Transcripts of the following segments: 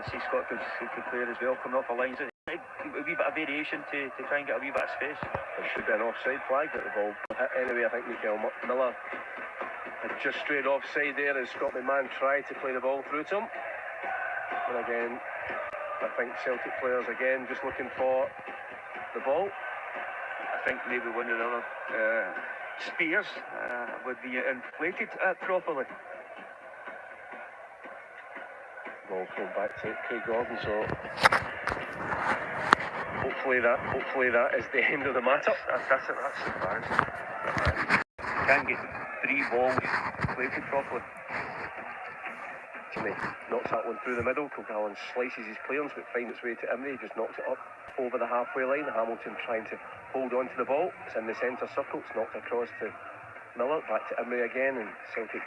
see Scott could play as well, coming off the lines. A wee bit of variation to try and get a wee bit of space. There should be an offside flag at the ball. Anyway, I think Michael Miller had just straight offside there as Scott McMahon tried to play the ball through to him. And again, I think Celtic players again just looking for the ball. I think maybe one of the other spears would be inflated properly. Ball thrown back to Craig Gordon, so hopefully that is the end of the matter. That's embarrassing. Can't get 3 balls inflated properly. Jimmy knocks that one through the middle. Kilgallen slices his clearance but finds its way to Imrie. Just knocks it up over the halfway line. Hamilton trying to hold on to the ball. It's in the centre circle. It's knocked across to Miller. Back to Imrie again, and Celtic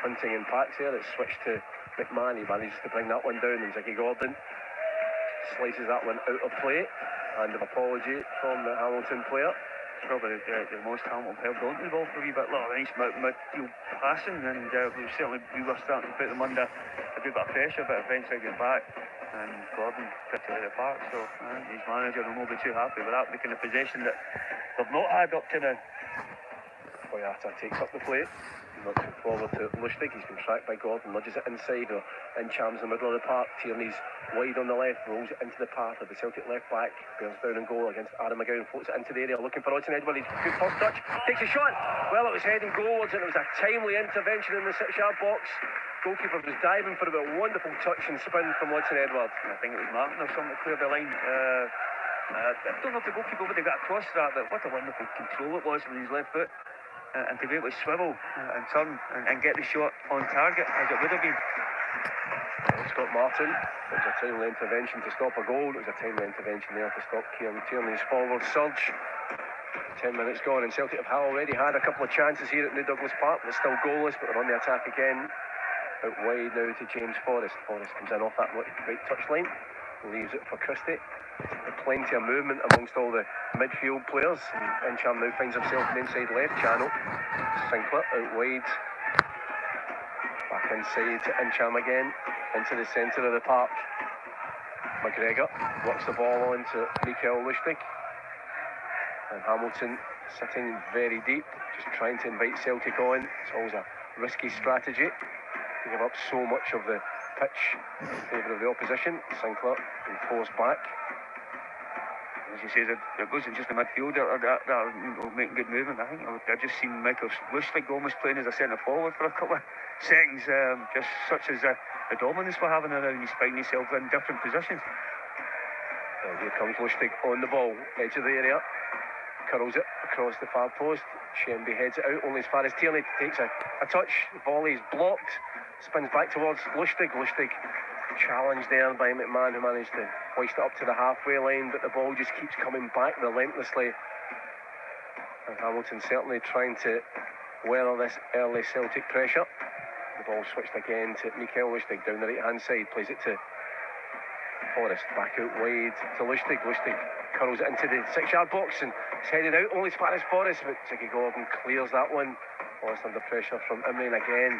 hunting in packs there. It's switched to McMahon. He manages to bring that one down, and Ziggy Gordon slices that one out of play. And an apology from the Hamilton player. Probably the most Hamilton held on to the ball for a wee bit. Nice midfield passing, and we were starting to put them under a bit of pressure, but eventually get back, and Gordon picked it out of the park. So his manager will not be too happy with that, the kind of possession that they've not had up to now. Boyata takes up the play, knocks it forward to Lustig. He's been tracked by Gordon, nudges it inside, or Inchams in the middle of the park. Tierney's wide on the left, rolls it into the path of the Celtic left back, bears down and goal against Adam McGowan, floats it into the area, looking for Odsonne Edouard. He's good first touch, takes a shot. Well, it was heading goalwards, and it was a timely intervention in the 6-yard box. Goalkeeper was diving for a wonderful touch and spin from Odsonne Edouard. I think it was Martin or something that cleared the line. I don't know if the goalkeeper would have got across that, but what a wonderful control it was with his left foot. And to be able to swivel and turn and get the shot on target as it would have been. Scott Martin, it was a timely intervention to stop a goal. It was a timely intervention there to stop Kieran Tierney's forward surge. 10 minutes gone, and Celtic have already had a couple of chances here at New Douglas Park. They're still goalless, but they're on the attack again. Out wide now to James Forrest. Forrest comes in off that right touchline, leaves it for Christie. Plenty of movement amongst all the midfield players. Incham now finds himself in the inside left channel. Sinclair out wide. Back inside to Incham again. Into the centre of the park. McGregor works the ball on to Mikael Lustig. And Hamilton sitting very deep, just trying to invite Celtic on. It's always a risky strategy to give up so much of the pitch in favour of the opposition. Sinclair being forced back. As you say, it wasn't just a midfielder that making good movement. I think I've just seen Michael Lustig almost playing as a centre forward for a couple of seconds. Just such as the dominance we're having around, he's finding himself in different positions. And here comes Lustig on the ball, edge of the area, curls it across the far post. Shenby heads it out only as far as Tierney takes a touch. The volley is blocked, spins back towards Lustig. Lustig challenged there by McMahon, who managed to hoist it up to the halfway line, but the ball just keeps coming back relentlessly. And Hamilton certainly trying to weather this early Celtic pressure. The ball switched again to Mikael Lustig down the right hand side, plays it to Forrest, back out wide to Lustig. Lustig curls it into the 6-yard box and it's headed out only as far as Forrest, but Ziggy Gordon clears that one. Forrest under pressure from Imrie, and again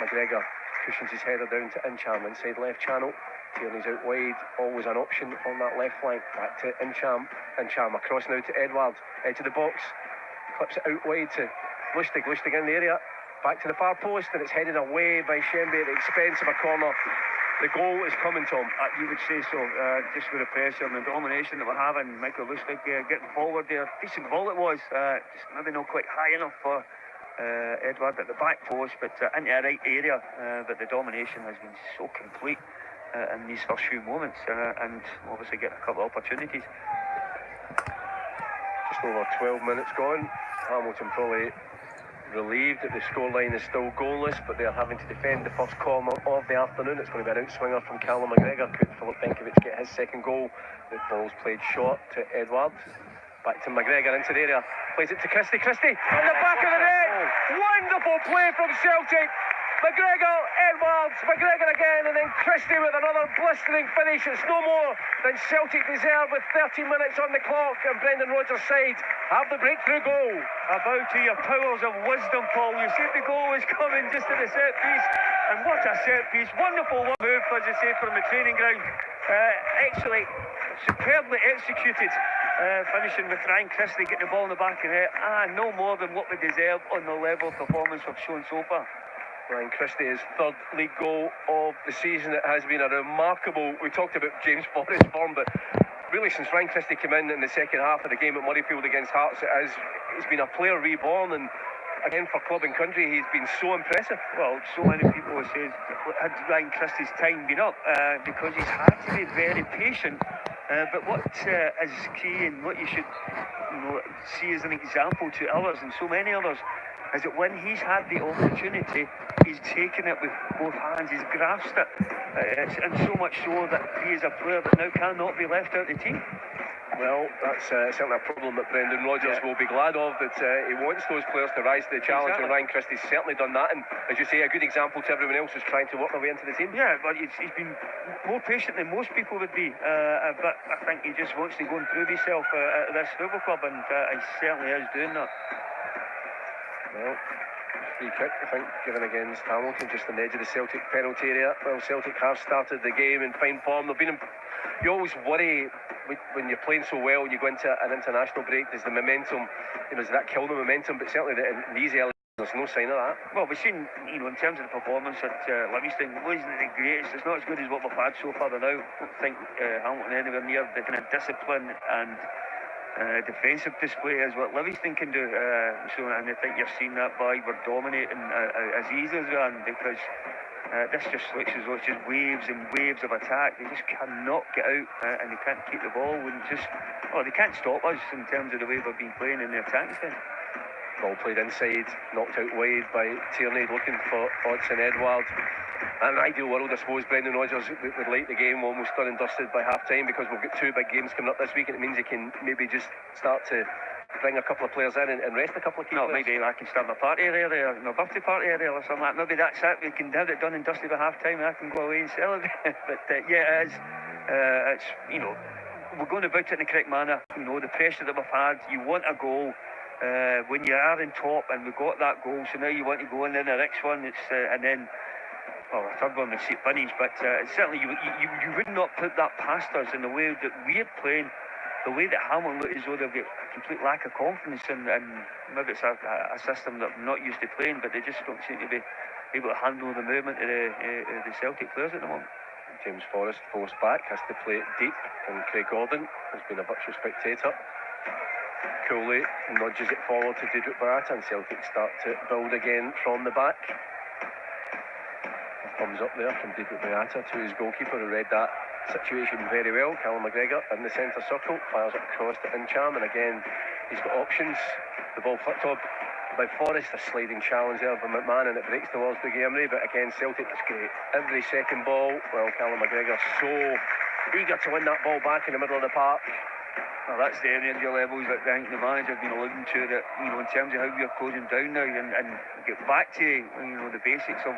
McGregor cushions his header down to Incham inside left channel. Tierney's out wide, always an option on that left flank. Back to Incham. Incham across now to Edouard, edge of the box, clips it out wide to Lustig. Lustig in the area, back to the far post, and it's headed away by Shenby at the expense of a corner. The goal is coming, Tom. You would say so, just with the pressure and the domination that we're having. Michael Lustig getting forward there, decent ball it was, just maybe not quite high enough for Edouard at the back post, but into a right area. But the domination has been so complete in these first few moments, and obviously getting a couple of opportunities. Just over 12 minutes gone. Hamilton probably relieved that the scoreline is still goalless, but they're having to defend the first corner of the afternoon. It's going to be an outswinger from Callum McGregor. Could Philip Benkovic get his second goal? The ball's played short to Edouard. Back to McGregor into the area. Plays it to Christie. Christie on the back of the net. Wonderful play from Celtic. McGregor, Edwards, McGregor again, and then Christie with another blistering finish. It's no more than Celtic deserve with 30 minutes on the clock, and Brendan Rodgers' side have the breakthrough goal. I bow to your powers of wisdom, Paul. You see the goal was coming just at the set piece, and what a set piece. Wonderful move, as I say, from the training ground. Excellent, superbly executed. Finishing with Ryan Christie getting the ball in the back of the net. No more than what we deserve on the level of performance we've shown so far. Ryan Christie, his third league goal of the season. It has been a remarkable... We talked about James Forrest's form, but really since Ryan Christie came in the second half of the game at Murrayfield against Hearts, it's been a player reborn, and again for club and country he's been so impressive. Well, so many people have said, had Ryan Christie's time been up, because he's had to be very patient. But what is key, and what you should see as an example to others, and so many others, is that when he's had the opportunity, he's taken it with both hands, he's grasped it, and so much so that he is a player that now cannot be left out of the team. Well, that's certainly a problem that Brendan Rodgers will be glad of, that he wants those players to rise to the challenge, and Ryan Christie's certainly done that, and as you say, a good example to everyone else who's trying to work their way into the team. Yeah, but he's been more patient than most people would be, but I think he just wants to go and prove himself at this football club, and he certainly is doing that. Well, free kick, I think, given against Hamilton, just on the edge of the Celtic penalty area. Well, Celtic have started the game in fine form. They've been you always worry when you're playing so well and you go into an international break, does the momentum, does that kill the momentum? But certainly in these early, there's no sign of that. Well, we've seen, in terms of the performance at Livingston, it wasn't the greatest. It's not as good as what we've had so far. Now, I don't think Hamilton anywhere near the kind of discipline and defensive display as what Livingston can do. And I think you're seeing that by we're dominating as easy as we are, because this just looks as though it's just waves and waves of attack. They just cannot get out, and they can't keep the ball, and they can't stop us in terms of the way we've been playing in the attacking stand. Ball played inside, knocked out wide by Tierney, looking for Odsonne Edouard. In an ideal world, I suppose, Brendan Rodgers would like the game almost done and dusted by half-time, because we've got two big games coming up this week, and it means he can maybe just start to bring a couple of players in and rest a couple of key players. Maybe I can start my party area there, my birthday party area or something like that. Maybe that's it. We can have it done and dusted by half-time, and I can go away and celebrate. But yeah, it is. It's, we're going about it in the correct manner. The pressure that we've had, you want a goal. When you are in top, and we got that goal, so now you want to go in the next one. It's and then, a third one would see finish. But certainly you would not put that past us in the way that we're playing, the way that Hamilton look as though they've got a complete lack of confidence, and maybe it's a system that I'm not used to playing, but they just don't seem to be able to handle the movement of the Celtic players at the moment. James Forrest forced back, has to play it deep, and Craig Gordon has been a virtual spectator. Cooley nudges it forward to Diedrich Boyata, and Celtic start to build again from the back. A thumbs up there from Diedrich Boyata to his goalkeeper, who read that situation very well. Callum McGregor in the centre circle, fires it across to Incham, and again he's got options. The ball flicked up by Forrest, a sliding challenge there by McMahon, and it breaks towards Big Emery, but again Celtic is great. Every second ball, well, Callum McGregor so eager to win that ball back in the middle of the park. Well, that's the energy levels that I think the manager has been alluding to, that, in terms of how we're closing down now, and get back to, the basics of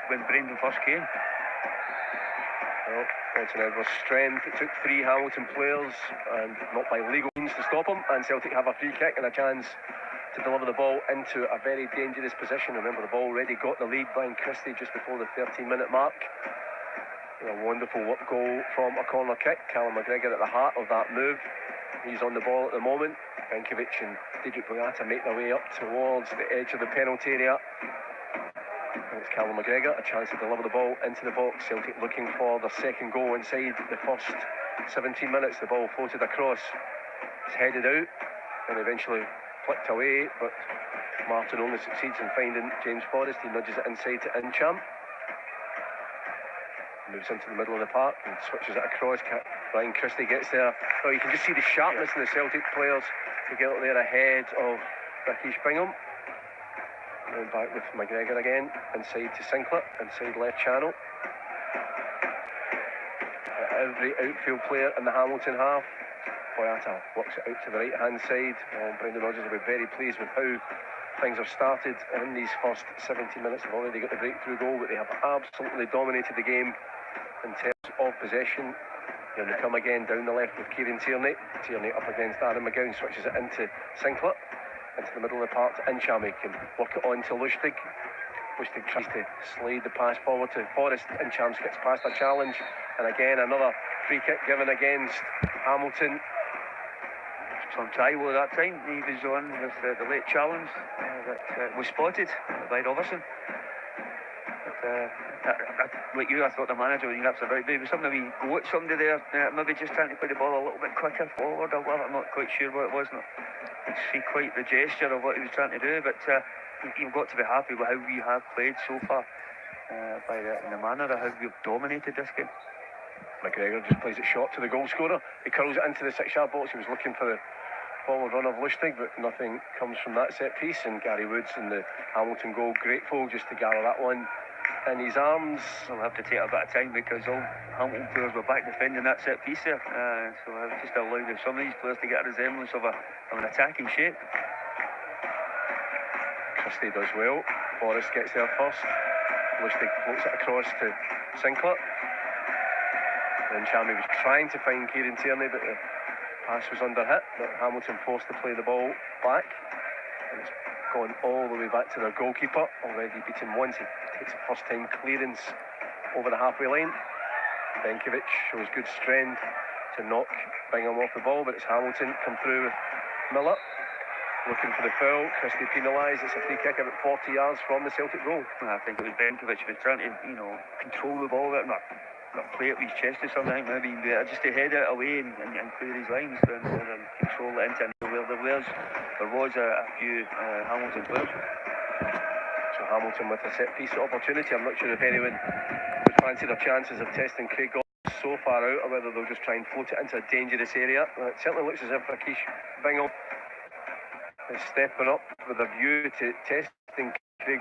when Brendan first came. Well, Odsonne Edouard's strength. It took three Hamilton players, and not by legal means, to stop him, and Celtic have a free kick and a chance to deliver the ball into a very dangerous position. Remember, the ball already got the lead. Ryan Christie just before the 13-minute mark. A wonderful work goal from a corner kick. Callum McGregor at the heart of that move. He's on the ball at the moment. Benkovic and Diedrich Boyata make their way up towards the edge of the penalty area. And it's Callum McGregor, a chance to deliver the ball into the box. Celtic looking for their second goal inside the first 17 minutes. The ball floated across. It's headed out and eventually flicked away, but Martin only succeeds in finding James Forrest. He nudges it inside to Incham. Moves into the middle of the park and switches it across. Ryan Christie gets there. Oh, you can just see the sharpness in the Celtic players to get up there ahead of Ricky Spingham. Going back with McGregor again, inside to Sinclair, inside left channel. Every outfield player in the Hamilton half. Boyata works it out to the right hand side. Brendan Rodgers will be very pleased with how things have started in these first 17 minutes. They've already got the breakthrough goal, but they have absolutely dominated the game in terms of possession. Here they come again down the left with Kieran Tierney. Tierney up against Aaron McGowan, switches it into Sinclair, into the middle of the park to Inchami, can work it on to Lustig. Lustig tries to slide the pass forward to Forrest. Inchams gets past a challenge, and again another free kick given against Hamilton. From Taiwo that time, he was on with the late challenge that was spotted by Robertson. Like you, I thought the manager was absolutely right. There was something we go at somebody there, maybe just trying to play the ball a little bit quicker forward or whatever. I'm not quite sure what it was. I didn't see quite the gesture of what he was trying to do, but you've got to be happy with how we have played so far, in the manner of how we've dominated this game. McGregor just plays it short to the goal scorer. He curls it into the 6-yard box. He was looking for the forward run of Lustig, but nothing comes from that set piece. And Gary Woods in the Hamilton goal, grateful just to gather that one in his arms. We'll have to take a bit of time because all Hamilton players were back defending that set piece there. So I've just allowed some of these players to get a resemblance of an attacking shape. Christie does well. Forrest gets there first. Lustig floats it across to Sinclair. Then Chammy was trying to find Kieran Tierney, but the pass was under hit. But Hamilton forced to play the ball back. And it's gone all the way back to their goalkeeper. Already beaten once. He takes a first time clearance over the halfway line. Benkovic shows good strength to knock Bingham off the ball, but it's Hamilton come through with Miller. Looking for the foul. Christie penalised. It's a free kick about 40 yards from the Celtic goal. I think it was Benkovic who was trying to, control the ball a bit. Not play it with his chest or something. Maybe just to head it away and clear his lines and control it into where there was a few Hamilton players. So Hamilton with a set piece opportunity. I'm not sure if anyone would fancy their chances of testing Craig Gordon so far out, or whether they'll just try and float it into a dangerous area. It certainly looks as if Rakesh Bingham is stepping up with a view to testing